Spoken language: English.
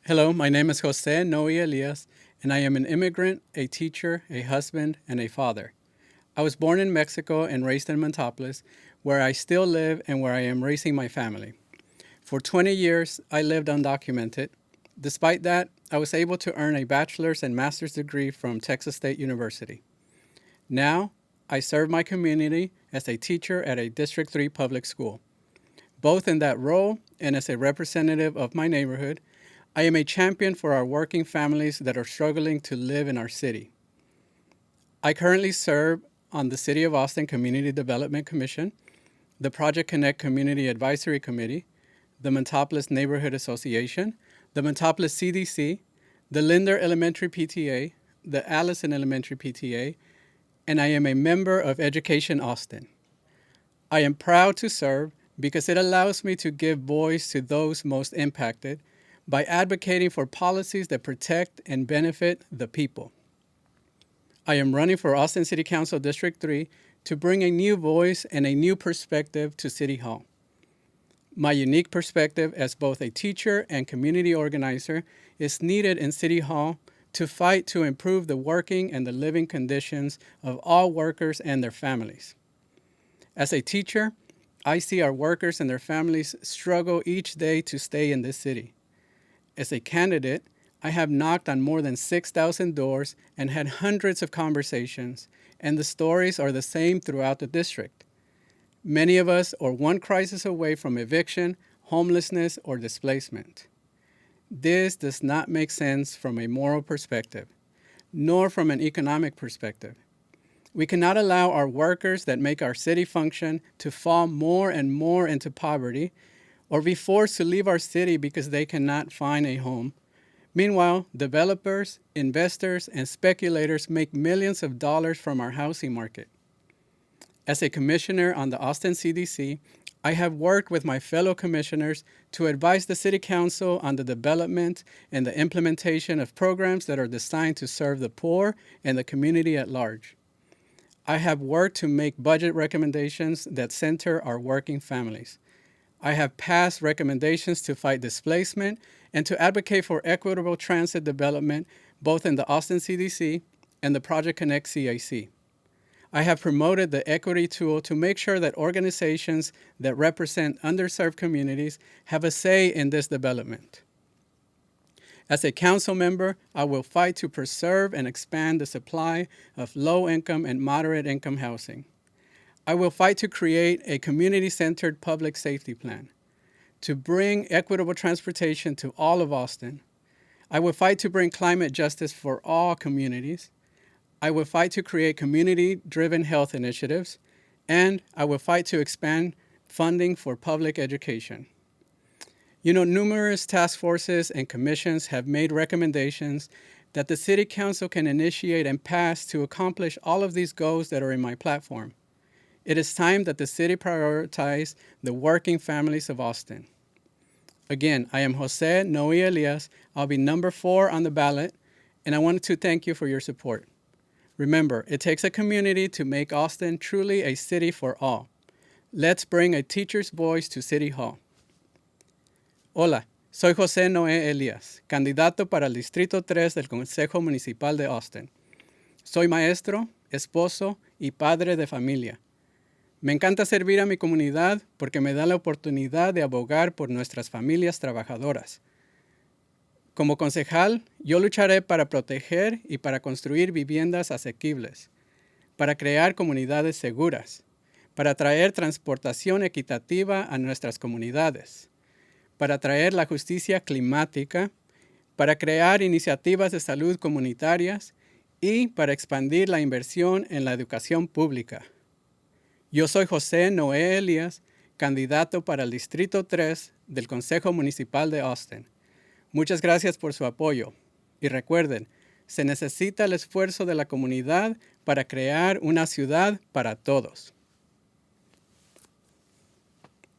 Hello, my name is Jose Noe Elias, and I am an immigrant, a teacher, a husband, and a father. I was born in Mexico and raised in Montopolis, where I still live and where I am raising my family. For 20 years, I lived undocumented. Despite that, I was able to earn a bachelor's and master's degree from Texas State University. Now, I serve my community as a teacher at a District 3 public school. Both in that role and as a representative of my neighborhood, I am a champion for our working families that are struggling to live in our city. I currently serve on the City of Austin Community Development Commission, the Project Connect Community Advisory Committee, the Montopolis Neighborhood Association, the Montopolis CDC, the Linder Elementary PTA, the Allison Elementary PTA, and I am a member of Education Austin. I am proud to serve because it allows me to give voice to those most impacted by advocating for policies that protect and benefit the people. I am running for Austin City Council District 3 to bring a new voice and a new perspective to City Hall. My unique perspective as both a teacher and community organizer is needed in City Hall to fight to improve the working and the living conditions of all workers and their families. As a teacher, I see our workers and their families struggle each day to stay in this city. As a candidate, I have knocked on more than 6,000 doors and had hundreds of conversations, and the stories are the same throughout the district. Many of us are one crisis away from eviction, homelessness, or displacement. This does not make sense from a moral perspective, nor from an economic perspective. We cannot allow our workers that make our city function to fall more and more into poverty or be forced to leave our city because they cannot find a home. Meanwhile, developers, investors, and speculators make millions of dollars from our housing market. As a commissioner on the Austin CDC, I have worked with my fellow commissioners to advise the City Council on the development and the implementation of programs that are designed to serve the poor and the community at large. I have worked to make budget recommendations that center our working families. I have passed recommendations to fight displacement and to advocate for equitable transit development both in the Austin CDC and the Project Connect CAC. I have promoted the equity tool to make sure that organizations that represent underserved communities have a say in this development. As a council member, I will fight to preserve and expand the supply of low-income and moderate-income housing. I will fight to create a community-centered public safety plan, to bring equitable transportation to all of Austin. I will fight to bring climate justice for all communities. I will fight to create community-driven health initiatives, and I will fight to expand funding for public education. Numerous task forces and commissions have made recommendations that the City Council can initiate and pass to accomplish all of these goals that are in my platform. It is time that the city prioritize the working families of Austin. Again, I am Jose Noe Elias. I'll be number 4 on the ballot, and I wanted to thank you for your support. Remember, it takes a community to make Austin truly a city for all. Let's bring a teacher's voice to City Hall. Hola, soy Jose Noe Elias, candidato para el Distrito 3 del Consejo Municipal de Austin. Soy maestro, esposo y padre de familia. Me encanta servir a mi comunidad porque me da la oportunidad de abogar por nuestras familias trabajadoras. Como concejal, yo lucharé para proteger y para construir viviendas asequibles, para crear comunidades seguras, para traer transportación equitativa a nuestras comunidades, para traer la justicia climática, para crear iniciativas de salud comunitarias y para expandir la inversión en la educación pública. Yo soy Jose Noe Elias, candidato para el Distrito 3 del Consejo Municipal de Austin. Muchas gracias por su apoyo. Y recuerden, se necesita el esfuerzo de la comunidad para crear una ciudad para todos.